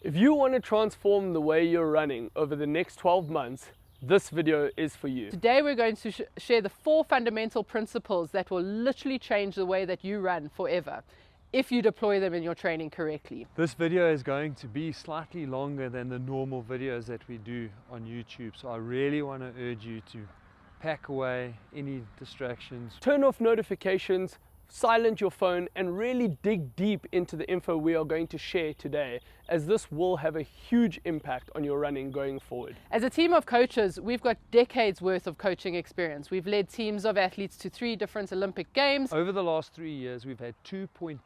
If you want to transform the way you're running over the next 12 months, this video is for you. Today we're going to share the 4 fundamental principles that will literally change the way that you run forever, if you deploy them in your training correctly. This video is going to be slightly longer than the normal videos that we do on YouTube, so I really want to urge you to pack away any distractions. Turn off notifications, silence your phone, and really dig deep into the info we are going to share today, as this will have a huge impact on your running going forward. As a team of coaches, we've got decades worth of coaching experience. We've led teams of athletes to 3 different Olympic Games. Over the last 3 years, we've had 2.2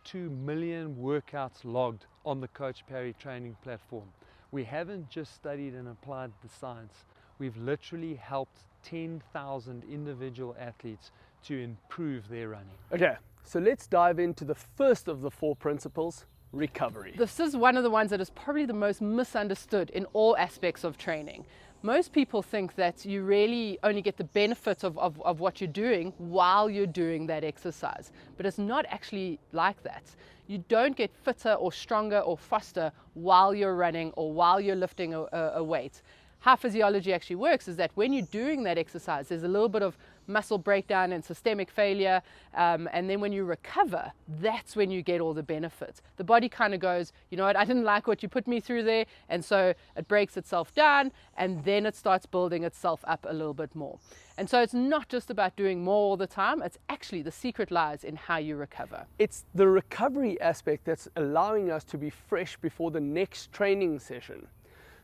million workouts logged on the Coach Parry training platform. We haven't just studied and applied the science. We've literally helped 10,000 individual athletes to improve their running. Okay, so let's dive into the first of the 4 principles, recovery. This is one of the ones that is probably the most misunderstood in all aspects of training. Most people think that you really only get the benefit of what you're doing while you're doing that exercise, but it's not actually like that. You don't get fitter or stronger or faster while you're running or while you're lifting a weight. How physiology actually works is that when you're doing that exercise, there's a little bit of muscle breakdown and systemic failure, and then when you recover, that's when you get all the benefits. The body kind of goes, you know what, I didn't like what you put me through there, and so it breaks itself down, and then it starts building itself up a little bit more. And so it's not just about doing more all the time, it's actually the secret lies in how you recover. It's the recovery aspect that's allowing us to be fresh before the next training session.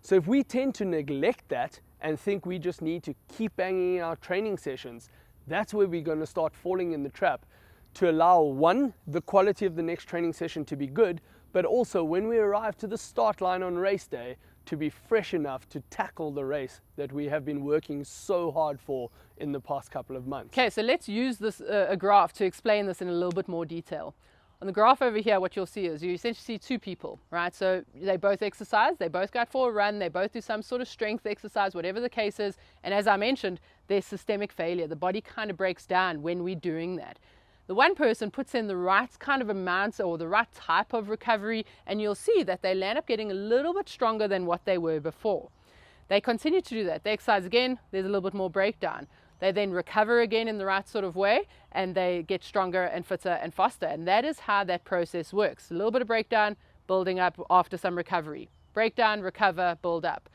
So if we tend to neglect that and think we just need to keep banging our training sessions, that's where we're going to start falling in the trap to allow, one, the quality of the next training session to be good, but also when we arrive to the start line on race day, to be fresh enough to tackle the race that we have been working so hard for in the past couple of months. Okay, so let's use this a graph to explain this in a little bit more detail. On the graph over here, what you'll see is you essentially see 2 people, right? So they both exercise, they both go for a run, they both do some sort of strength exercise, whatever the case is. And as I mentioned, there's systemic failure. The body kind of breaks down when we're doing that. The one person puts in the right kind of amounts or the right type of recovery, and you'll see that they land up getting a little bit stronger than what they were before. They continue to do that. They exercise again, there's a little bit more breakdown. They then recover again in the right sort of way, and they get stronger and fitter and faster. And that is how that process works. A little bit of breakdown, building up after some recovery. Breakdown, recover, build up.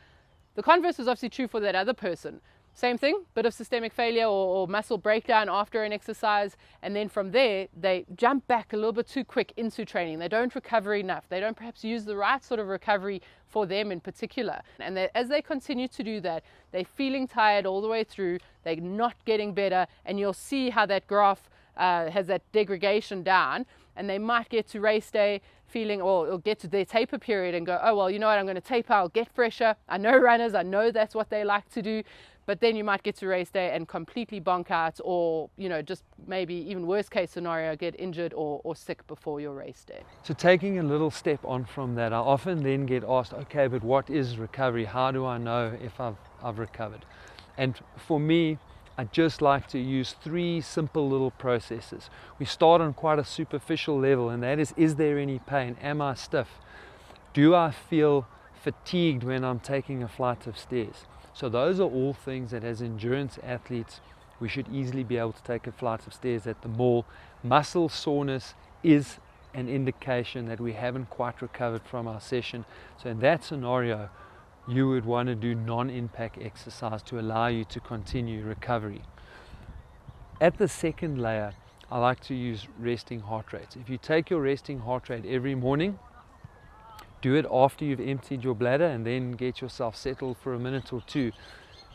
The converse is obviously true for that other person. Same thing, bit of systemic failure or muscle breakdown after an exercise, and then from there they jump back a little bit too quick into training. They don't recover enough. They don't perhaps use the right sort of recovery for them in particular. And as they continue to do that, they're feeling tired all the way through, they're not getting better, and you'll see how that graph has that degradation down, and they might get to race day feeling, or get to their taper period and go, oh well, you know what, I'm going to taper, I'll get fresher. I know runners, I know that's what they like to do. But then you might get to race day and completely bonk out, or, you know, just maybe even worst case scenario, get injured or sick before your race day. So taking a little step on from that, I often then get asked, okay, but what is recovery? How do I know if I've recovered? And for me, I just like to use 3 simple little processes. We start on quite a superficial level, and that is there any pain? Am I stiff? Do I feel fatigued when I'm taking a flight of stairs? So those are all things that as endurance athletes, we should easily be able to take a flight of stairs at the mall. Muscle soreness is an indication that we haven't quite recovered from our session. So in that scenario, you would want to do non-impact exercise to allow you to continue recovery. At the second layer, I like to use resting heart rates. If you take your resting heart rate every morning, do it after you've emptied your bladder, and then get yourself settled for a minute or 2.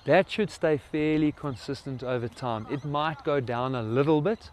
That should stay fairly consistent over time. It might go down a little bit,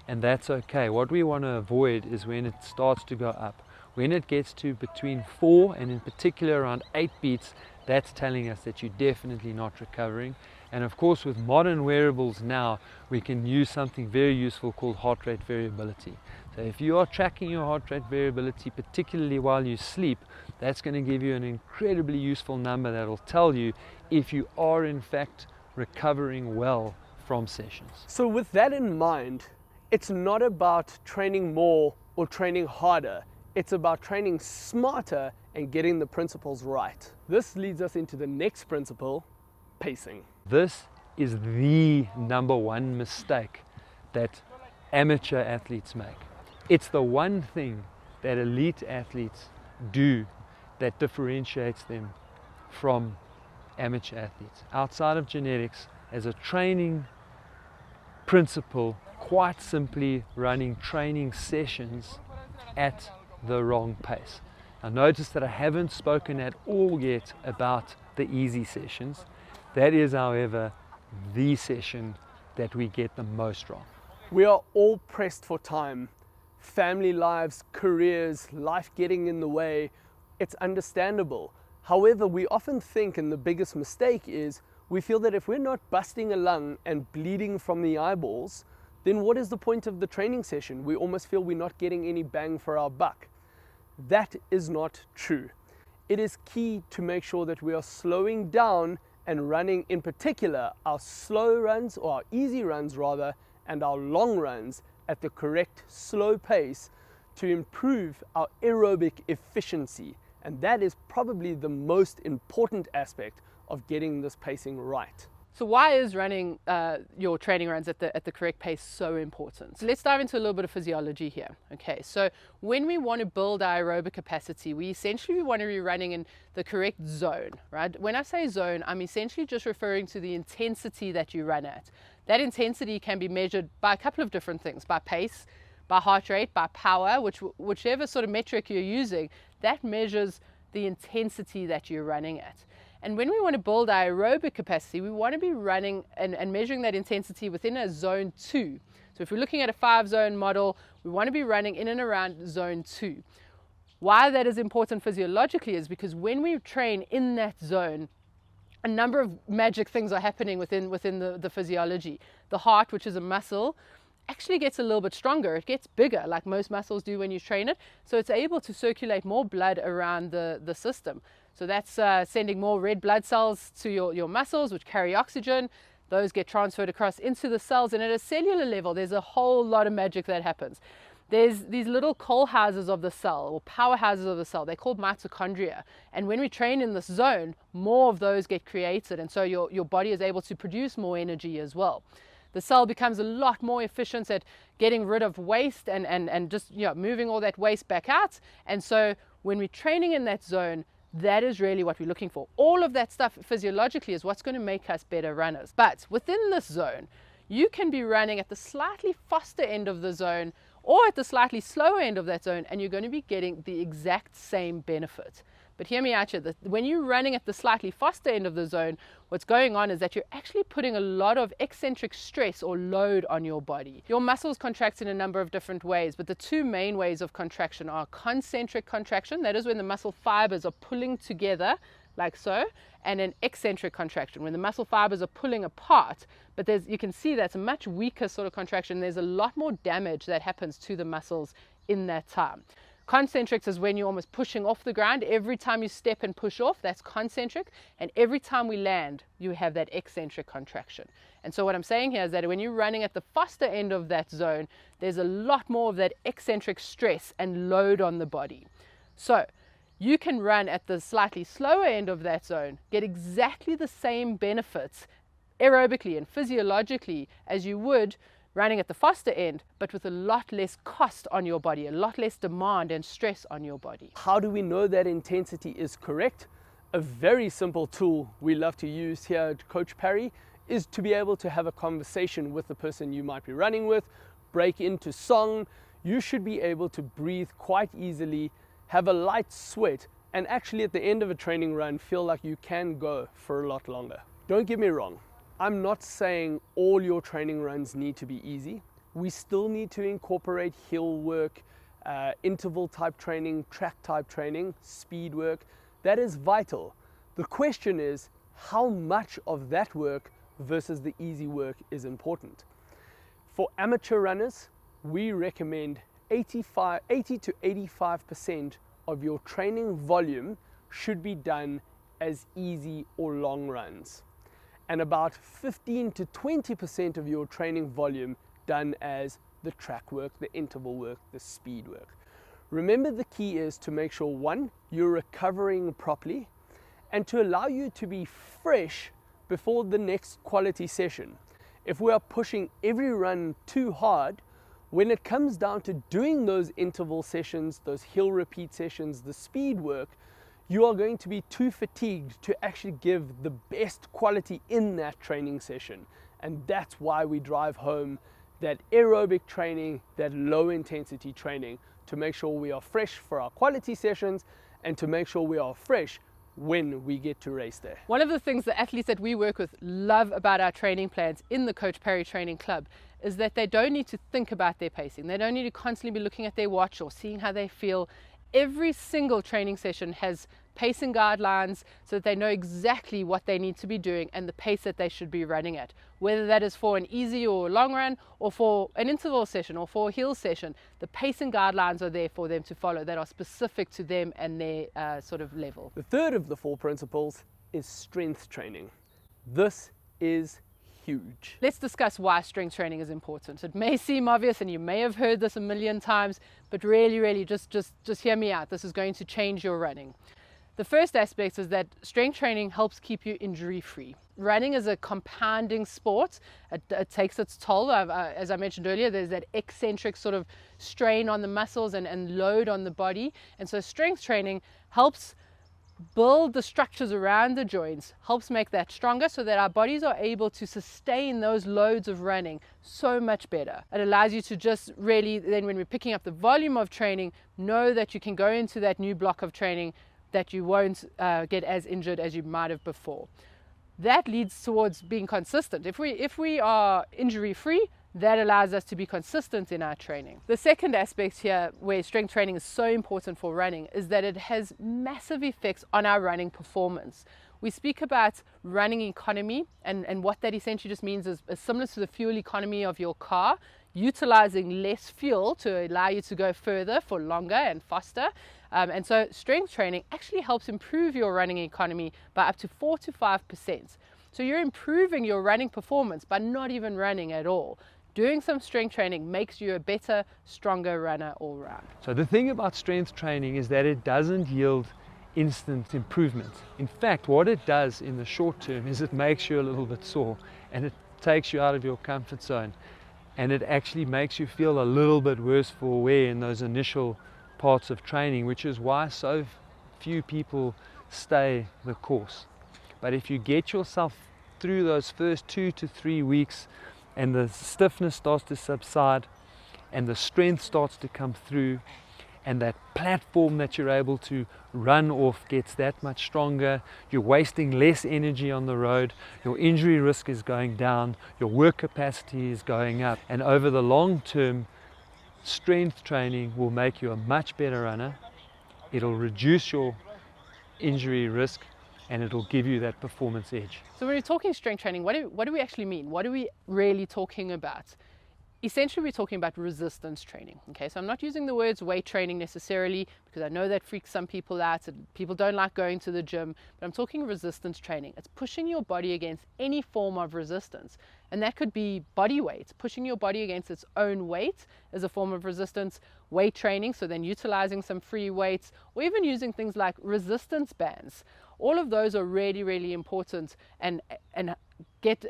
and that's okay. What we want to avoid is when it starts to go up. When it gets to between 4 and in particular around 8 beats, that's telling us that you're definitely not recovering. And of course, with modern wearables now, we can use something very useful called heart rate variability. So if you are tracking your heart rate variability, particularly while you sleep, that's going to give you an incredibly useful number that will tell you if you are in fact recovering well from sessions. So with that in mind, it's not about training more or training harder. It's about training smarter and getting the principles right. This leads us into the next principle, pacing. This is the number one mistake that amateur athletes make. It's the one thing that elite athletes do that differentiates them from amateur athletes. Outside of genetics, as a training principle, quite simply running training sessions at the wrong pace. Now notice that I haven't spoken at all yet about the easy sessions. That is, however, the session that we get the most wrong. We are all pressed for time. Family lives, careers, life getting in the way. It's understandable. However, we often think, and the biggest mistake is, we feel that if we're not busting a lung and bleeding from the eyeballs, then what is the point of the training session? We almost feel we're not getting any bang for our buck. That is not true. It is key to make sure that we are slowing down and running, in particular, our slow runs, or our easy runs rather, and our long runs at the correct slow pace to improve our aerobic efficiency. And that is probably the most important aspect of getting this pacing right. So why is running your training runs at the correct pace so important? So let's dive into a little bit of physiology here. Okay, so when we want to build our aerobic capacity, we essentially want to be running in the correct zone, right? When I say zone, I'm essentially just referring to the intensity that you run at. That intensity can be measured by a couple of different things, by pace, by heart rate, by power, whichever sort of metric you're using, that measures the intensity that you're running at. And when we want to build our aerobic capacity, we want to be running and measuring that intensity within a zone 2. So if we're looking at a 5-zone model, we want to be running in and around zone 2. Why that is important physiologically is because when we train in that zone, a number of magic things are happening within the physiology. The heart, which is a muscle, actually gets a little bit stronger. It gets bigger, like most muscles do when you train it. So it's able to circulate more blood around the system. So that's sending more red blood cells to your muscles, which carry oxygen. Those get transferred across into the cells. And at a cellular level, there's a whole lot of magic that happens. There's these little coal houses of the cell, or powerhouses of the cell. They're called mitochondria. And when we train in this zone, more of those get created. And so your body is able to produce more energy as well. The cell becomes a lot more efficient at getting rid of waste and just moving all that waste back out. And so when we're training in that zone, that is really what we're looking for. All of that stuff physiologically is what's going to make us better runners. But within this zone, you can be running at the slightly faster end of the zone or at the slightly slower end of that zone, and you're going to be getting the exact same benefit. But hear me out here, when you're running at the slightly faster end of the zone, what's going on is that you're actually putting a lot of eccentric stress or load on your body. Your muscles contract in a number of different ways, but the two main ways of contraction are concentric contraction, that is when the muscle fibers are pulling together, like so, and an eccentric contraction, when the muscle fibers are pulling apart. But you can see that's a much weaker sort of contraction. There's a lot more damage that happens to the muscles in that time. Concentric is when you're almost pushing off the ground. Every time you step and push off, that's concentric. And every time we land, you have that eccentric contraction. And so what I'm saying here is that when you're running at the faster end of that zone, there's a lot more of that eccentric stress and load on the body. So you can run at the slightly slower end of that zone, get exactly the same benefits aerobically and physiologically as you would running at the faster end, but with a lot less cost on your body, a lot less demand and stress on your body. How do we know that intensity is correct? A very simple tool we love to use here at Coach Parry is to be able to have a conversation with the person you might be running with, break into song. You should be able to breathe quite easily, have a light sweat, and actually at the end of a training run feel like you can go for a lot longer. Don't get me wrong. I'm not saying all your training runs need to be easy. We still need to incorporate hill work, interval type training, track type training, speed work. That is vital. The question is how much of that work versus the easy work is important. For amateur runners, we recommend 80 to 85% of your training volume should be done as easy or long runs, and about 15 to 20% of your training volume done as the track work, the interval work, the speed work. Remember, the key is to make sure, one, you're recovering properly, and to allow you to be fresh before the next quality session. If we are pushing every run too hard, when it comes down to doing those interval sessions, those hill repeat sessions, the speed work, you are going to be too fatigued to actually give the best quality in that training session. And that's why we drive home that aerobic training, that low intensity training, to make sure we are fresh for our quality sessions and to make sure we are fresh when we get to race there. One of the things the athletes that we work with love about our training plans in the Coach Parry Training Club is that they don't need to think about their pacing. They don't need to constantly be looking at their watch or seeing how they feel. Every single training session has pacing guidelines so that they know exactly what they need to be doing and the pace that they should be running at. Whether that is for an easy or long run or for an interval session or for a hill session, the pacing guidelines are there for them to follow that are specific to them and their sort of level. The third of the 4 principles is strength training. This is huge. Let's discuss why strength training is important. It may seem obvious and you may have heard this a million times, but really just hear me out. This is going to change your running. The first aspect is that strength training helps keep you injury-free. Running is a compounding sport. It takes its toll. As I mentioned earlier, there's that eccentric sort of strain on the muscles and load on the body. And so strength training helps build the structures around the joints, helps make that stronger so that our bodies are able to sustain those loads of running so much better. It allows you to just really, then when we're picking up the volume of training, know that you can go into that new block of training that you won't get as injured as you might have before. That leads towards being consistent. If we are injury free, that allows us to be consistent in our training. The second aspect here where strength training is so important for running is that it has massive effects on our running performance. We speak about running economy, and what that essentially just means is similar to the fuel economy of your car, utilizing less fuel to allow you to go further for longer and faster. And so strength training actually helps improve your running economy by up to 4 to 5%. So you're improving your running performance by not even running at all. Doing some strength training makes you a better, stronger runner all round. So the thing about strength training is that it doesn't yield instant improvement. In fact, what it does in the short term is it makes you a little bit sore and it takes you out of your comfort zone, and it actually makes you feel a little bit worse for wear in those initial parts of training, which is why so few people stay the course. But if you get yourself through those first 2 to 3 weeks and the stiffness starts to subside and the strength starts to come through and that platform that you're able to run off gets that much stronger, you're wasting less energy on the road, your injury risk is going down, your work capacity is going up, and over the long term, strength training will make you a much better runner. It'll reduce your injury risk and it'll give you that performance edge. So when we're talking strength training, what do we actually mean? What are we really talking about? Essentially, we're talking about resistance training. Okay, so I'm not using the words weight training necessarily because I know that freaks some people out and people don't like going to the gym, but I'm talking resistance training. It's pushing your body against any form of resistance. And that could be body weight, pushing your body against its own weight as a form of resistance, weight training, so then utilizing some free weights, or even using things like resistance bands. All of those are really, really important and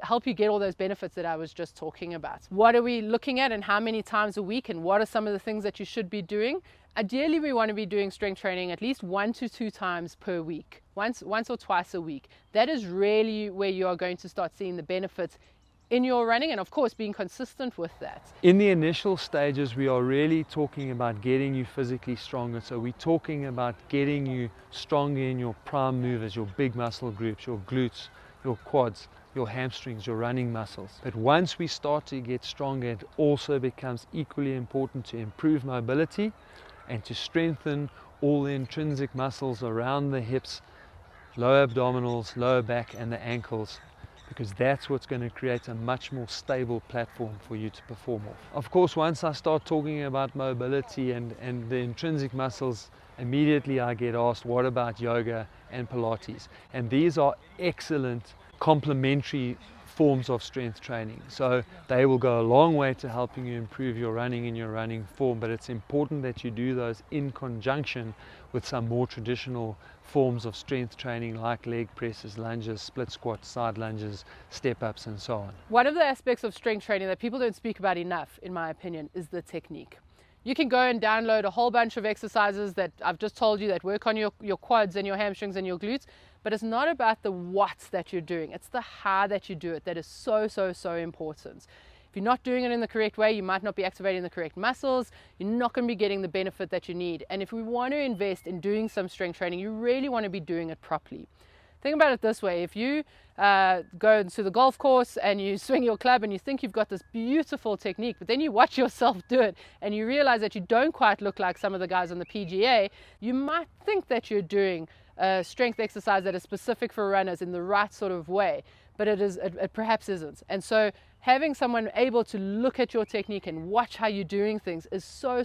help you get all those benefits that I was just talking about. What are we looking at and how many times a week, and what are some of the things that you should be doing? Ideally, we want to be doing strength training at least 1 to 2 times per week, once or twice a week. That is really where you are going to start seeing the benefits in your running, and of course being consistent with that. In the initial stages, we are really talking about getting you physically stronger. So we're talking about getting you stronger in your prime movers, your big muscle groups, your glutes, your quads, your hamstrings, your running muscles. But once we start to get stronger, it also becomes equally important to improve mobility and to strengthen all the intrinsic muscles around the hips, lower abdominals, lower back and the ankles, because that's what's going to create a much more stable platform for you to perform off. Of course, once I start talking about mobility and the intrinsic muscles, immediately I get asked, what about yoga and Pilates? And these are excellent complementary forms of strength training. So they will go a long way to helping you improve your running and your running form, but it's important that you do those in conjunction with some more traditional forms of strength training like leg presses, lunges, split squats, side lunges, step ups and so on. One of the aspects of strength training that people don't speak about enough, in my opinion, is the technique. You can go and download a whole bunch of exercises that I've just told you that work on your quads and your hamstrings and your glutes, but it's not about the what that you're doing. It's the how that you do it that is so important. If you're not doing it in the correct way, you might not be activating the correct muscles. You're not going to be getting the benefit that you need. And if we want to invest in doing some strength training, you really want to be doing it properly. Think about it this way. If you go to the golf course and you swing your club and you think you've got this beautiful technique, but then you watch yourself do it and you realize that you don't quite look like some of the guys on the PGA, you might think that you're doing a strength exercise that is specific for runners in the right sort of way, but it perhaps isn't. And so having someone able to look at your technique and watch how you're doing things is so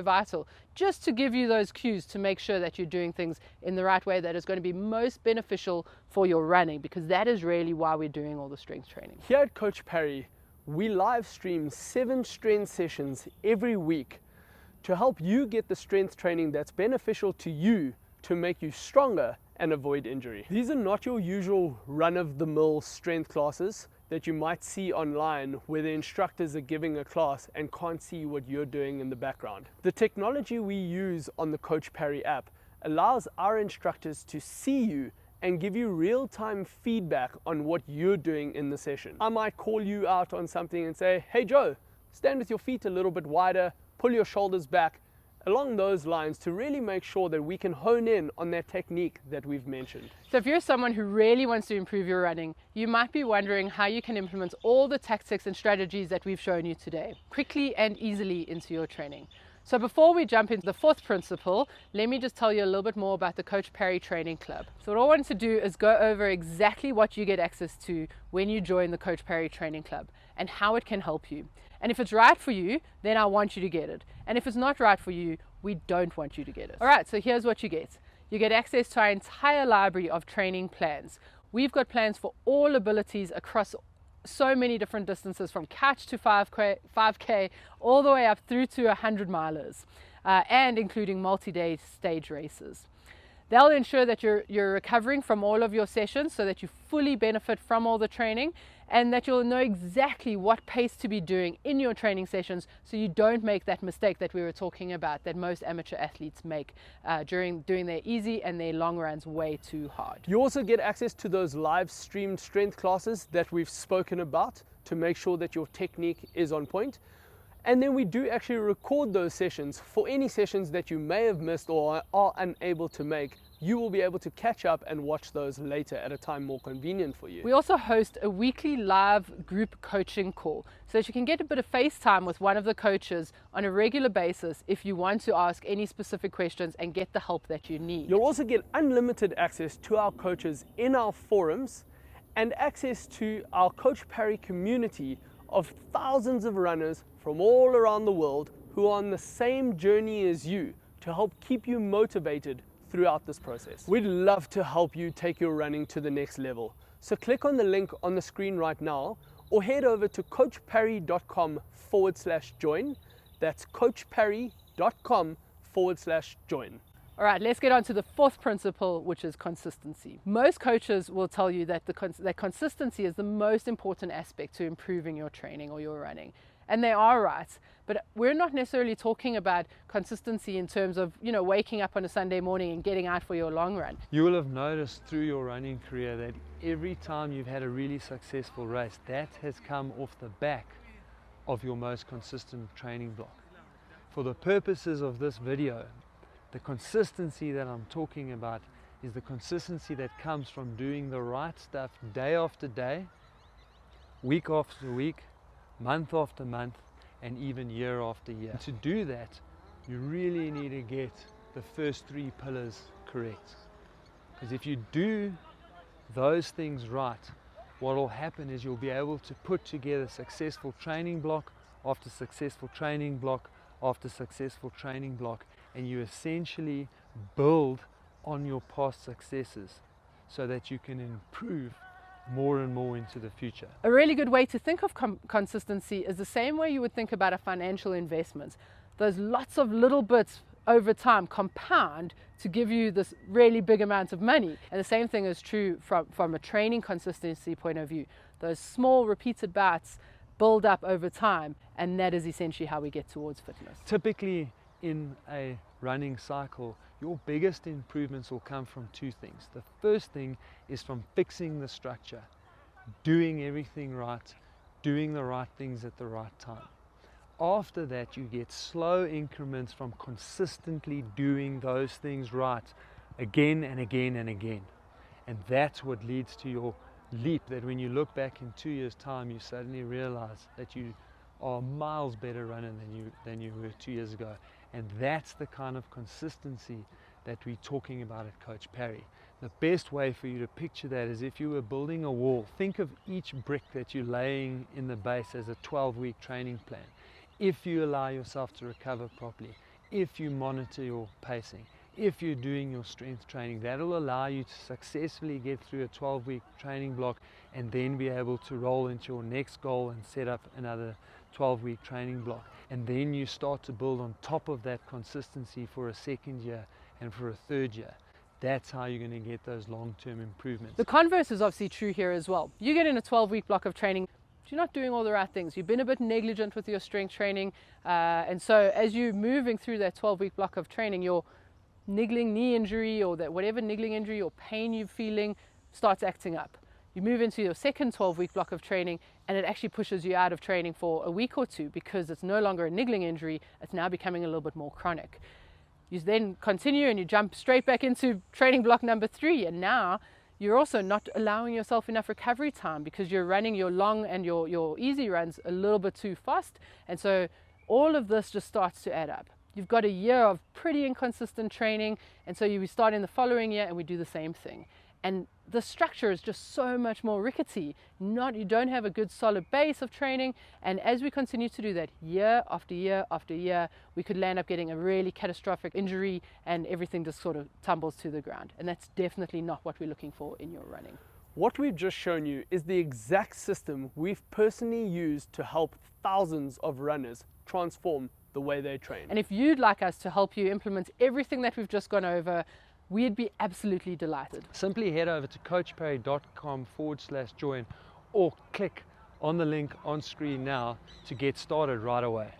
vital, just to give you those cues to make sure that you're doing things in the right way that is going to be most beneficial for your running, because that is really why we're doing all the strength training. Here at Coach Parry, we live stream 7 strength sessions every week to help you get the strength training that's beneficial to you to make you stronger and avoid injury. These are not your usual run-of-the-mill strength classes that you might see online where the instructors are giving a class and can't see what you're doing in the background. The technology we use on the Coach Parry app allows our instructors to see you and give you real-time feedback on what you're doing in the session. I might call you out on something and say, hey Joe, stand with your feet a little bit wider, pull your shoulders back, along those lines, to really make sure that we can hone in on that technique that we've mentioned. So if you're someone who really wants to improve your running, you might be wondering how you can implement all the tactics and strategies that we've shown you today quickly and easily into your training. So before we jump into the 4th principle, let me just tell you a little bit more about the Coach Parry Training Club. So what I want to do is go over exactly what you get access to when you join the Coach Parry Training Club and how it can help you. And if it's right for you, then I want you to get it. And if it's not right for you, we don't want you to get it. All right, so here's what you get. You get access to our entire library of training plans. We've got plans for all abilities across so many different distances, from couch to 5K, all the way up through to 100 milers, and including multi-day stage races. They'll ensure that you're recovering from all of your sessions so that you fully benefit from all the training, and that you'll know exactly what pace to be doing in your training sessions so you don't make that mistake that we were talking about that most amateur athletes make during doing their easy and their long runs way too hard. You also get access to those live streamed strength classes that we've spoken about to make sure that your technique is on point. And then we do actually record those sessions. For any sessions that you may have missed or are unable to make, you will be able to catch up and watch those later at a time more convenient for you. We also host a weekly live group coaching call so that you can get a bit of FaceTime with one of the coaches on a regular basis if you want to ask any specific questions and get the help that you need. You'll also get unlimited access to our coaches in our forums and access to our Coach Parry community of thousands of runners from all around the world who are on the same journey as you to help keep you motivated throughout this process. We'd love to help you take your running to the next level. So click on the link on the screen right now or head over to coachparry.com/join. That's coachparry.com/join. All right, let's get on to the 4th principle, which is consistency. Most coaches will tell you that that consistency is the most important aspect to improving your training or your running. And they are right, but we're not necessarily talking about consistency in terms of, waking up on a Sunday morning and getting out for your long run. You will have noticed through your running career that every time you've had a really successful race, that has come off the back of your most consistent training block. For the purposes of this video, the consistency that I'm talking about is the consistency that comes from doing the right stuff day after day, week after week, month after month, and even year after year. And to do that, you really need to get the first 3 pillars correct. Because if you do those things right, what will happen is you'll be able to put together successful training block after successful training block after successful training block, and you essentially build on your past successes so that you can improve more and more into the future. A really good way to think of consistency is the same way you would think about a financial investment. Those lots of little bits over time compound to give you this really big amount of money. And the same thing is true from a training consistency point of view. Those small repeated bouts build up over time, and that is essentially how we get towards fitness. Typically in a running cycle, your biggest improvements will come from two things. The first thing is from fixing the structure, doing everything right, doing the right things at the right time. After that, you get slow increments from consistently doing those things right again and again and again. And that's what leads to your leap, that when you look back in 2 years' time, you suddenly realize that you are a miles better runner than you were 2 years ago. And that's the kind of consistency that we're talking about at Coach Parry. The best way for you to picture that is if you were building a wall. Think of each brick that you're laying in the base as a 12-week training plan. If you allow yourself to recover properly, if you monitor your pacing, if you're doing your strength training, that'll allow you to successfully get through a 12-week training block and then be able to roll into your next goal and set up another 12-week training block. And then you start to build on top of that consistency for a second year and for a third year. That's how you're going to get those long-term improvements. The converse is obviously true here as well. You get in a 12-week block of training, you're not doing all the right things. You've been a bit negligent with your strength training. And so as you're moving through that 12-week block of training, your niggling knee injury or that whatever niggling injury or pain you're feeling starts acting up. You move into your second 12-week block of training and it actually pushes you out of training for a week or two because it's no longer a niggling injury, it's now becoming a little bit more chronic. You then continue and you jump straight back into training block number 3, and now you're also not allowing yourself enough recovery time because you're running your long and your easy runs a little bit too fast, and so all of this just starts to add up. You've got a year of pretty inconsistent training, and so you start in the following year and we do the same thing. And the structure is just so much more rickety. You don't have a good solid base of training, and as we continue to do that year after year after year, we could land up getting a really catastrophic injury and everything just sort of tumbles to the ground. And that's definitely not what we're looking for in your running. What we've just shown you is the exact system we've personally used to help thousands of runners transform the way they train. And if you'd like us to help you implement everything that we've just gone over, we'd be absolutely delighted. Simply head over to coachparry.com/join or click on the link on screen now to get started right away.